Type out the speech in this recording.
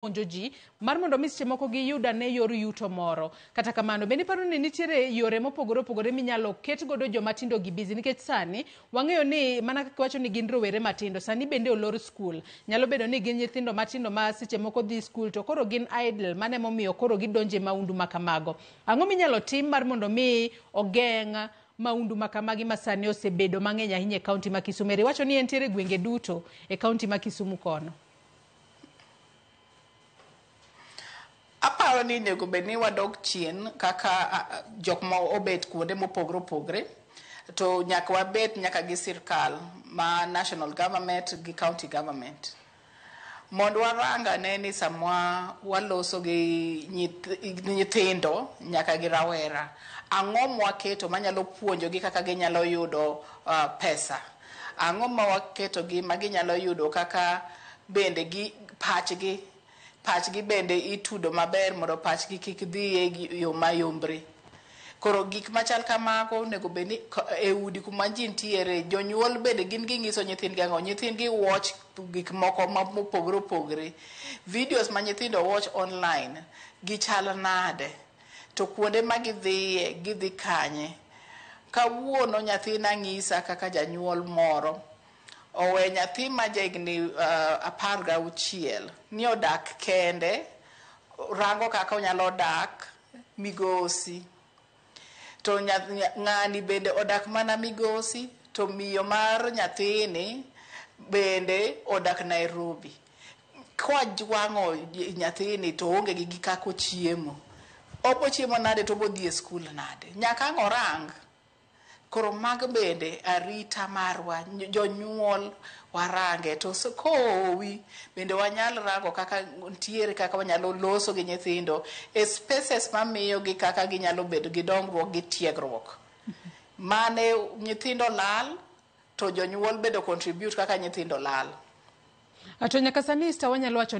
Ji mar mondo seche moko giyuda ne yor yuto moro. Kata kamano bende paro ni nitiere yore mopogore opogore minyalo ket godo joma tindo gi busy nikech sani wang'eyo ni mana kaka wacho ni gin rowere matindo sani bende olor skul. Nyalo bedo ni gin nyithindo matindo ma seche moko dhi skul to koro gin idle mane momiyo koro gidonje maundu makamago. Ang'o minyalo tim mar mondo mi ogeng' maundu makamagi masani osebedo mang'eny ahinya e kaunti ma Kisumu. Wacho ni entiere gwenge duto e kaunti ma Kisumu kono. Aparo ni nego bedni wadok chien kaka jok ma obet kuonde mopogre opogre to nyaka wabet nyaka gi sirkal ma national government gi county government mondo waranga ne ni samwa waloso gi nyithindo nyaka gi rawera ang'o mwaketo manyalo puonjogi kaka ginyalo yudo pesa, ang'o ma waketo gi ma ginyalo yudo kaka bende gi pachgi bende itudo maber mondo pachgi kik dhi e yo mayombre. Koro gik machal kamago nego bedni e udi kuma ji nitiere jonyuol bende gin ging'iso nyithindgi ang'o, nyithindgi watch gik moko mopogore opogre, videos ma nyithindo watch online gichal nade to kuonde ma gidhiye gidhi kanye. Kawuono nyathina ng'isa kaka janyuol moro owe nyathi ma jahigni 16 ni odak kende rango kaka onyalo dak migosi to ng'ani bende odak mana migosi to miyo mar nyathini bende odak Nairobi. Kwajwang'o nyathini to onge gi kako chiemo, obo chiemo nade to obo dhi e skul nade, nyaka ang' orang. Koro mag bende arita marwa jonyuol warange to kowi bende wanyalo rango kaka ntiere kaka wanyalo loso gi nyithindo e spaces mamiyo gi kaka ginyalo bedo gi dongruok gi tiegruok. Mane nyithindo lal to jonyuol bedo contribute kaka nyithindo lal. Ato nyaka sani wanyalo wacho